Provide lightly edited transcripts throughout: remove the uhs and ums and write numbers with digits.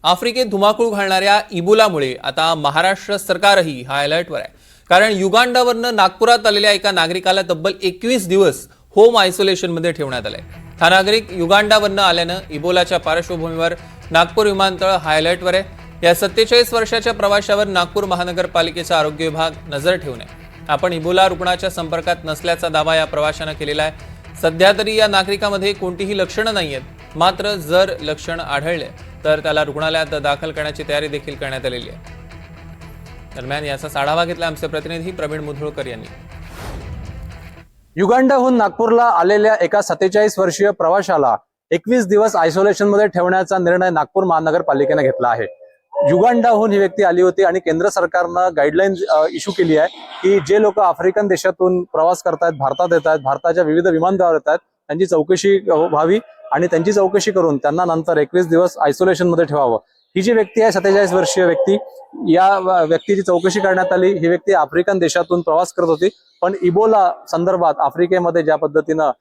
आफ्रिकेत धुमाकूळ घालणाऱ्या इबोलामुळे आता महाराष्ट्र सरकारही हाय अलर्टवर आहे। कारण युगांडावरनं नागपुरात आलेल्या एका नागरिकाला तब्बल 21 दिवस होम आयसोलेशनमध्ये ठेवण्यात आलंय। हा नागरिक युगांडावरनं आल्यानं इबोलाच्या पार्श्वभूमीवर नागपूर विमानतळ हाय अलर्टवर आहे। या 47 वर्षाच्या प्रवाशावर नागपूर महानगरपालिकेचा आरोग्य विभाग नजर ठेवून आहे। आपण इबोला रुग्णाच्या संपर्कात नसल्याचा दावा या प्रवाशानं केलेला आहे। सध्या तरी या नागरिकामध्ये कोणतीही लक्षणं नाहीयेत, मात्र जर लक्षण आढळले तर त्याला रुग्णालयात दाखल करण्याची तयारी देखील करण्यात आलेली आहे। दरम्यान याचा आढावा घेतला आमचे प्रतिनिधी प्रवीण मुधोळकर यांनी। युगांडाहून नागपूरला आलेल्या एका 47 वर्षीय प्रवाशाला 21 दिवस आयसोलेशनमध्ये ठेवण्याचा निर्णय नागपूर महानगरपालिकेने घेतला आहे। युगांडाहून ही व्यक्ती आली होती आणि केंद्र सरकारनं गाईडलाईन इश्यू केली आहे की जे लोक आफ्रिकन देशातून प्रवास करतात, भारतात येतात, भारताच्या विविध विमानतळावर येतात, त्यांची चौकशी व्हावी आणि त्यांची चौकशी करून त्यांना नंतर 21 दिवस आयसोलेशनमध्ये ठेवावं। ही जी व्यक्ती आहे 47 वर्षीय व्यक्ती, या व्यक्तीची चौकशी करण्यात आली। ही व्यक्ती आफ्रिकन देशातून प्रवास करत होती, पण इबोला संदर्भात आफ्रिकेमध्ये ज्या पद्धतीनं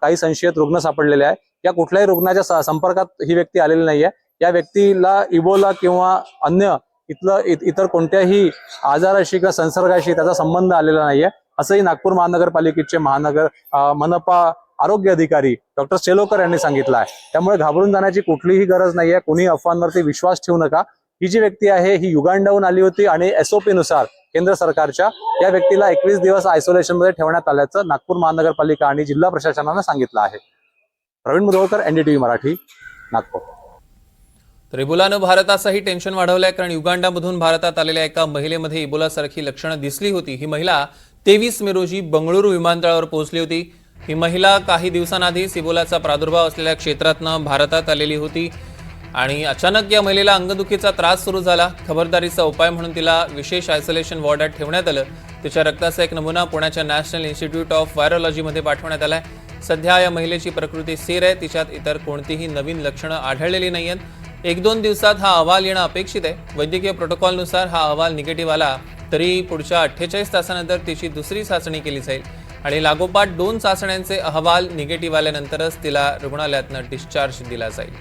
काही संशयित रुग्ण सापडलेले आहे, या कुठल्याही रुग्णाच्या संपर्कात ही व्यक्ती आलेली नाहीये। या व्यक्तीला इबोला किंवा अन्य इतर कोणत्याही आजाराशी किंवा संसर्गाशी त्याचा संबंध आलेला नाहीये, असंही नागपूर महानगरपालिकेचे मनपा आरोग्य अधिकारी डॉक्टर सेलोकर यांनी सांगितलं आहे। त्यामुळे घाबरून जाण्याची कुठलीही गरज नाहीये, कोणी अफवांवरती विश्वास ठेवू नका। ही जी व्यक्ती आहे ही युगांडाहून आली होती आणि SOP नुसार केंद्र सरकारच्या या व्यक्तीला 21 दिवस आयसोलेशनमध्ये ठेवण्यात आल्याचं नागपूर महानगरपालिका आणि जिल्हा प्रशासनानं सांगितलं आहे। प्रवीण मुधोळकर, NDTV मराठी, नागपूर। तर इबोलानं भारताचंही टेन्शन वाढवलंय, कारण युगांडामधून भारतात आलेल्या एका महिलेमध्ये इबोलासारखी लक्षणं दिसली होती। ही महिला 23 मे रोजी बंगळुरू विमानतळावर पोहोचली होती। ही महिला काही दिवसांआधीच इबोलाचा प्रादुर्भाव असलेल्या क्षेत्रातनं भारतात आलेली होती आणि अचानक या महिलेला अंगदुखीचा त्रास सुरू झाला। खबरदारीचा उपाय म्हणून तिला विशेष आयसोलेशन वॉर्डात ठेवण्यात आलं। तिच्या रक्ताचा एक नमुना पुण्याच्या नॅशनल इन्स्टिट्यूट ऑफ व्हायरोलॉजीमध्ये पाठवण्यात आलाय। सध्या या महिलेची प्रकृती स्थिर आहे, तिच्यात इतर कोणतीही नवीन लक्षणं आढळलेली नाहीयेत। 1-2 दिवसात हा अहवाल येणं अपेक्षित आहे। वैद्यकीय प्रोटोकॉलनुसार हा अहवाल निगेटिव्ह आला तरी पुढच्या 48 तासानंतर तिची दुसरी चाचणी केली जाईल आणि लागोपाठ 2 चाचण्यांचे अहवाल निगेटिव्ह आल्यानंतरच तिला रुग्णालयातनं डिस्चार्ज दिला जाईल।